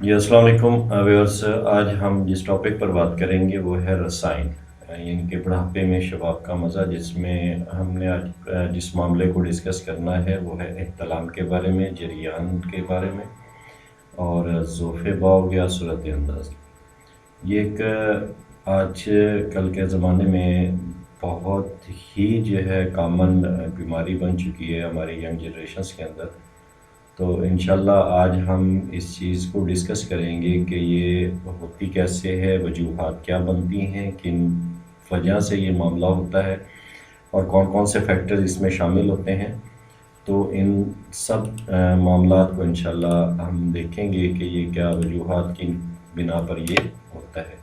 जी अस्सलाम वालेकुम व्यूअर्स। आज हम जिस टॉपिक पर बात करेंगे वो है रसायन, यानी कि बुढ़ापे में शबाब का मज़ा, जिसमें हमने आज जिस मामले को डिस्कस करना है वो है एहतलाम के बारे में, जरियान के बारे में और ज़ोफ़े बाव या सूरत अंदाज। ये एक आज कल के ज़माने में बहुत ही जो है कॉमन बीमारी बन चुकी है हमारे यंग जनरेशन्स के अंदर। तो इंशाल्लाह आज हम इस चीज़ को डिस्कस करेंगे कि ये होती कैसे है, वजूहात क्या बनती हैं, किन वजह से ये मामला होता है और कौन कौन से फैक्टर इसमें शामिल होते हैं। तो इन सब मामलात को इंशाल्लाह हम देखेंगे कि ये क्या वजूहात की बिना पर ये होता है।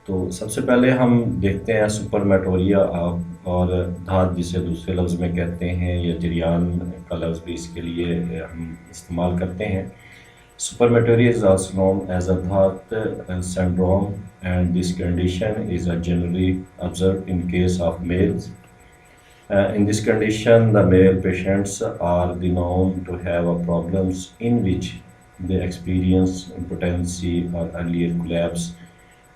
तो सबसे पहले हम देखते हैं सुपरमेटोरिया और धात, जिसे दूसरे लफ्ज़ में कहते हैं, या जरियान का लफ्ज़ भी इसके लिए हम इस्तेमाल करते हैं। Supermatorial is also known as a Dhaat syndrome, and this condition is generally observed in case of males. In this condition, the male patients are known to have a problems in which they experience impotency or earlier collapse,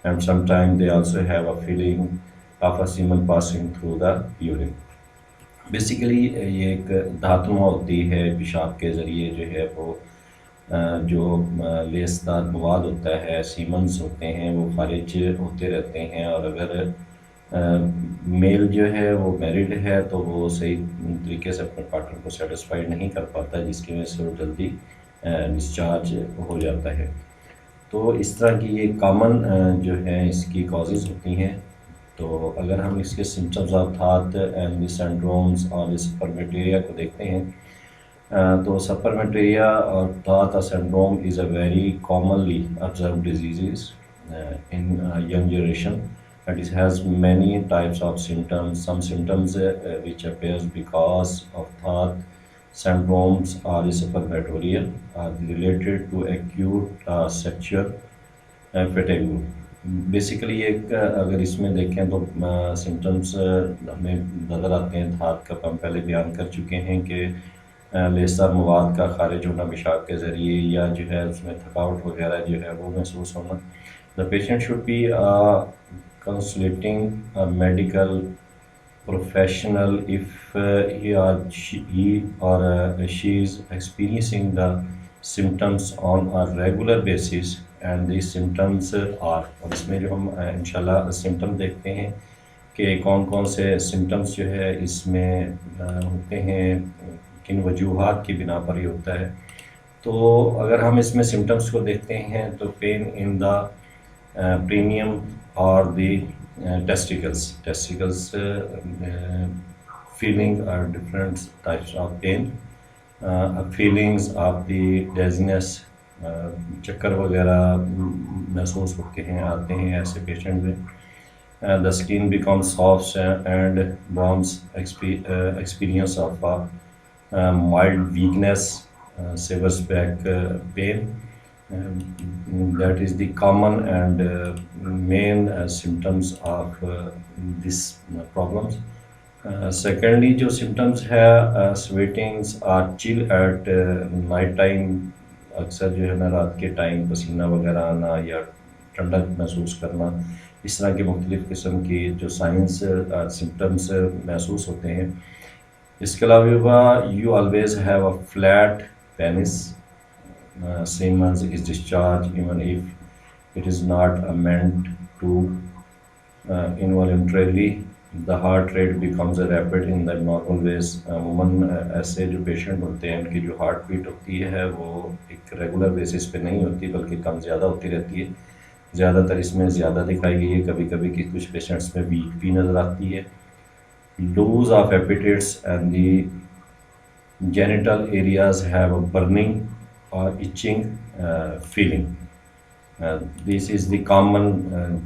and sometimes they also have a feeling of a semen passing through the urine. Basically ये एक धातुमा होती है, पेशाब के ज़रिए जो है वो जो लेसदार मवाद होता है, सीमन्स होते हैं, वो खारिज होते रहते हैं। और अगर मेल जो है वो मैरिड है तो वो सही तरीके से अपने पार्टनर को सेटिस्फाइड नहीं कर पाता, जिसकी वजह से वो जल्दी डिस्चार्ज हो जाता है। तो इस तरह की ये कॉमन जो है इसकी कॉजेज़ होती हैं। तो अगर हम इसके symptoms of that and the syndromes और सुपरमेटोरिया को देखते हैं, तो सुपरमेटोरिया और that syndrome is a very commonly observed disease in young generation, and it has many types of symptoms. Some symptoms which appears because of thought syndromes or supermatoria are related to acute sexual fatigue. Basically एक अगर इसमें देखें तो symptoms हमें नज़र आते हैं। थात का हम पहले बयान कर चुके हैं कि लेसदार मवाद का खारिज होना पेशाब के ज़रिए, या जो है उसमें थकावट वगैरह जो है वो महसूस होना। The patient should be consulting a medical professional if he or she is experiencing the symptoms on a regular basis, and these symptoms are, और इसमें जो हम इंशाल्लाह सिम्टम देखते हैं कि कौन कौन से सिम्टम्स जो है इसमें होते हैं, किन वजूहात की बिना पर ये होता है। तो अगर हम इसमें सिम्टम्स को देखते हैं तो pain in the premium or the testicles feeling are different types of pain, feelings of the dizziness, चक्कर वगैरह महसूस होते हैं, आते हैं ऐसे पेशेंट में। the skin becomes soft and warms, experience of mild weakness, severe back pain. That is the common and main symptoms of this problems. Secondly, जो symptoms है sweatings or chill at night time, अक्सर जो है ना रात के time पसीना वगैरह आना या ठंडक महसूस करना, इस तरह के मुख्तलिफ़ किस्म की जो साइंस सिम्टम्स महसूस होते हैं। इसके अलावा you always have a flat penis, semen is discharged even if it is not meant to involuntarily. The heart rate becomes rapid in the normal ways. अमूमन ऐसे जो पेशेंट होते हैं उनकी जो हार्ट बीट होती है वो एक रेगुलर बेसिस पे नहीं होती, बल्कि कम ज़्यादा होती रहती है। ज़्यादातर इसमें ज़्यादा दिखाई गई है, कभी कभी कि कुछ पेशेंट्स में वीक भी नज़र आती है। Loss of appetites and the genital areas have a burning or itching feeling. This is the common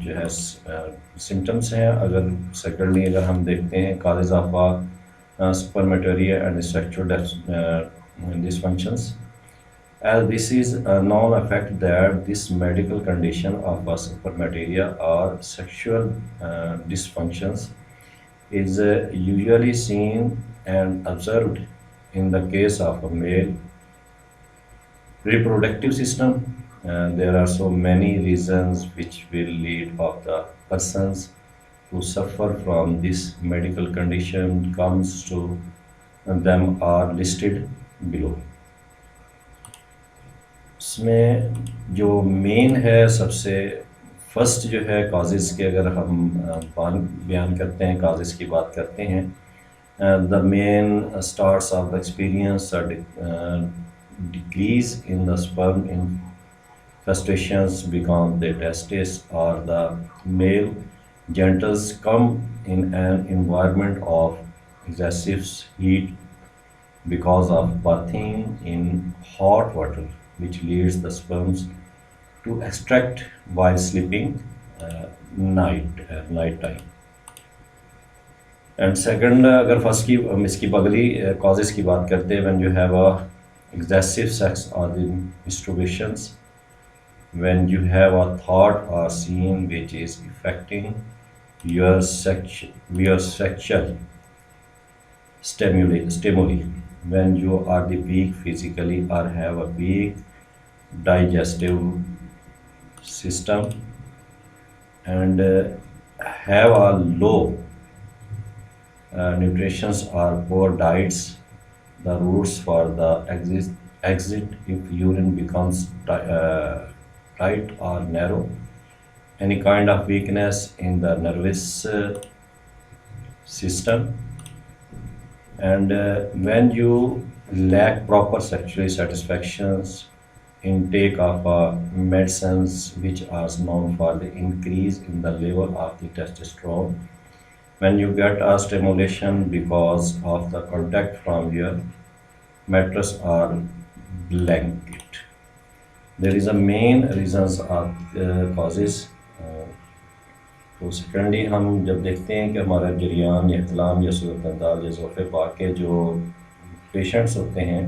जो है symptoms हैं। अगर सेकेंडली अगर हम देखते हैं causes of supermatoria and sexual dysfunctions, as this is a known fact that this medical condition of supermatoria or sexual dysfunctions is usually seen and observed in the case of a male reproductive system There are so many reasons which will lead of the persons who suffer from this medical condition comes to them are listed below. इसमें जो main है सबसे first जो है causes के अगर हम बयान करते हैं, काजेज़ की बात करते हैं, the main starts of the experience decrease in the sperm infestations become the testes or the male genitals come in an environment of excessive heat because of bathing in hot water, which leads the sperms to extract while sleeping night time. And second अगर first की इसकी बगली causes की बात करते हैं, when you have a excessive sex or the masturbations, when you have a thought or scene which is affecting your sexual stimuli, when you are the weak physically or have a weak digestive system and have a low nutrition or poor diets, the routes for the exit if urine becomes tight or narrow, any kind of weakness in the nervous system, and when you lack proper sexual satisfactions, intake of medicines which are known for the increase in the level of the testosterone, when you get a stimulation because of the contact from your mattress or blanket. There is a main reasons of causes. तो secondly हम जब देखते हैं कि हमारा जरियान या इहतलाम या सूरत अंदाज या ज़ोफ़े पाक के जो पेशेंट्स होते हैं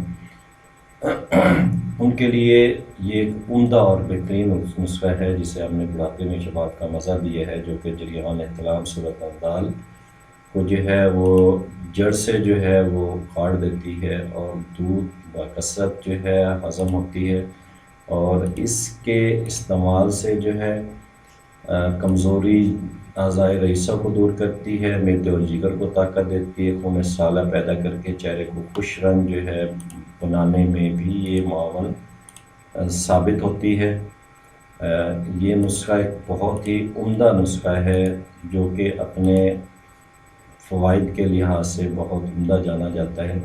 उनके लिए ये एक उम्दा और बेहतरीन नुस्खा है जिसे हमने बुढ़ापे में शबाब का मज़ा दिया है, जो कि जरियान एहतलाम सूरत अंदाल को जो है वो जड़ से जो है वो काट देती है और दूध बकसरत जो है हज़म होती है, और इसके इस्तेमाल से जो है कमज़ोरी अज़ाए रईसा को दूर करती है, मैदे और जिगर को ताकत देती है, खून साला पैदा करके चेहरे को खुश रंग जो है बनाने में भी ये मावन साबित होती है। ये नुस्खा एक बहुत ही उम्दा नुस्खा है जो कि अपने फ़वाइद के लिहाज से बहुत उम्दा जाना जाता है।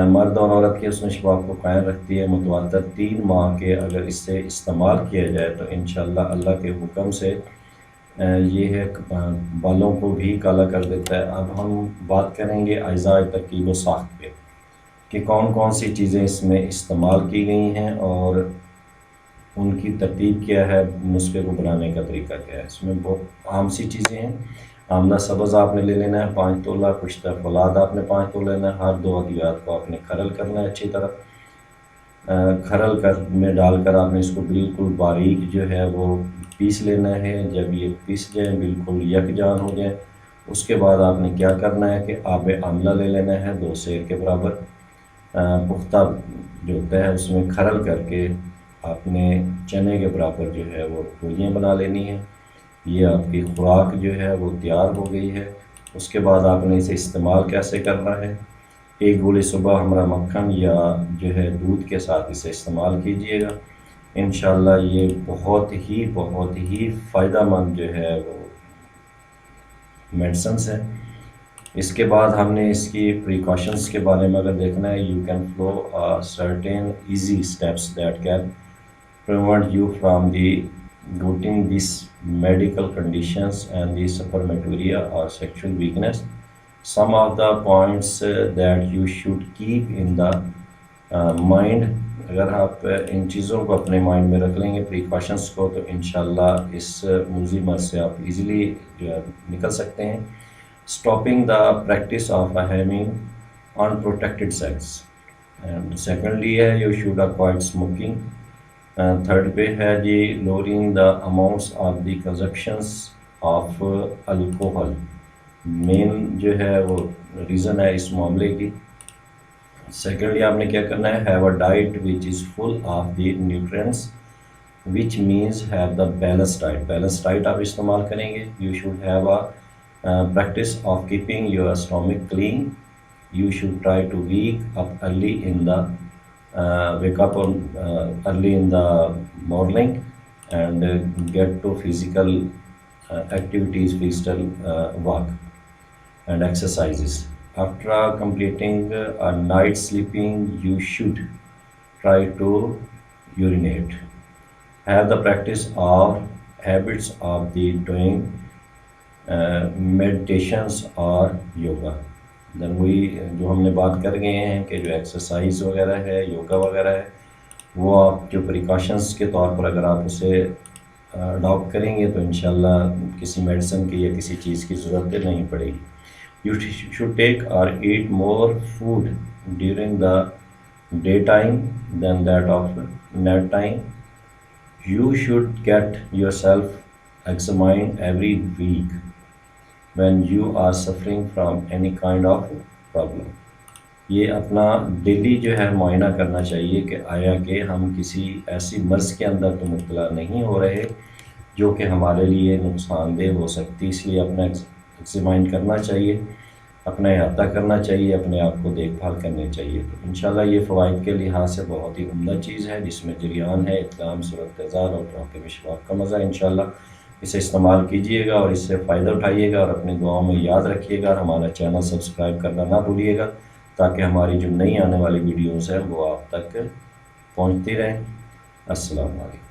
मर्द और औरत के हुस्न शबाब को कायम रखती है। मुतवातर 3 माह के अगर इससे इस्तेमाल किया जाए तो इंशाअल्लाह अल्लाह के हुक्म से ये है बालों को भी काला कर देता है। अब हम बात करेंगे अज़ाए तरकीब व साख्त पे कि कौन कौन सी चीज़ें इसमें इस्तेमाल की गई हैं और उनकी तरतीब क्या है, नुस्खे को बनाने का तरीका क्या है। इसमें बहुत आम सी चीज़ें हैं। आमला सब्ज़ आपने ले लेना है 5 तोला, पुश्ता फौलाद आपने 5 तोला लेना है। हर 2 अदवियात को आपने खरल करना है अच्छी तरह। खरल कर में डालकर आपने इसको बिल्कुल बारीक जो है वो पीस लेना है। जब ये पीस जाए बिल्कुल यकजान हो जाए उसके बाद आपने क्या करना है कि आब आमला ले लेना है 2 सेर के बराबर। पुख्ता जो होता है उसमें खरल करके आपने चने के बराबर जो है वो गोलियाँ बना लेनी है। ये आपकी खुराक जो है वो तैयार हो गई है। उसके बाद आपने इसे इस्तेमाल कैसे करना है, 1 गोली सुबह हमरा मक्खन या जो है दूध के साथ इसे इस्तेमाल कीजिएगा। इंशाअल्लाह ये बहुत ही फ़ायदेमंद जो है वो मेडिसिन्स है। इसके बाद हमने इसकी प्रिकॉशंस के बारे में अगर देखना है, you can follow certain easy steps that can prevent you from getting these medical conditions and the spermaturia or sexual weakness. Some of the points that you should keep in the mind, अगर आप इन चीज़ों को अपने mind में रख लेंगे precautions को तो इंशाल्लाह इस मुज़ी मर्ज़ से आप इजीली निकल सकते हैं। Stopping the practice of having unprotected sex, and secondly है you should avoid smoking. Third पे है जी lowering the amounts of the consumptions of alcohol. Main जो है वो रीज़न है इस मामले की। सेकेंडली आपने क्या करना है, have a diet which is full of the nutrients which means have the balanced diet. Balanced diet آپ استعمال کریں گے. You should have a practice of keeping your stomach clean. You should try to wake up on early in the morning and get to physical activities, physical walk and exercises. After completing a night sleeping, you should try to urinate. Have the practice or habits of the doing meditations or yoga. دین وہی جو ہم نے بات کر گئے ہیں کہ جو ایکسرسائز وغیرہ ہے، یوگا وغیرہ ہے، وہ آپ جو پریکاشنس کے طور پر اگر آپ اسے اڈاپٹ کریں گے تو انشاءاللہ کسی میڈیسن کی یا کسی چیز کی ضرورت نہیں پڑے گی. You should take or eat more food during the day time than that of night time. You should get yourself examined every week when you are suffering from any kind of problem. یہ اپنا daily جو ہے معائنہ کرنا چاہیے کہ آیا کہ ہم کسی ایسی مرض کے اندر تو مبتلا نہیں ہو رہے جو کہ ہمارے لیے نقصان دہ ہو سکتی. اس لیے اپنا ایگزامائن کرنا چاہیے، اپنا احاطہ کرنا چاہیے، اپنے آپ کو دیکھ بھال کرنی چاہیے. تو انشاءاللہ یہ فوائد کے لحاظ سے بہت ہی عمدہ چیز ہے جس میں جریان ہے اقدام، صورت تزار اور بڑھاپے میں شفاء کا مزہ. انشاءاللہ اسے استعمال کیجئے گا اور اس سے فائدہ اٹھائیے گا اور اپنے دعاؤں میں یاد رکھیے گا. اور ہمارا چینل سبسکرائب کرنا نہ بھولیے گا تاکہ ہماری جو نئی آنے والی ویڈیوز ہیں وہ آپ تک پہنچتی رہیں. السلام علیکم.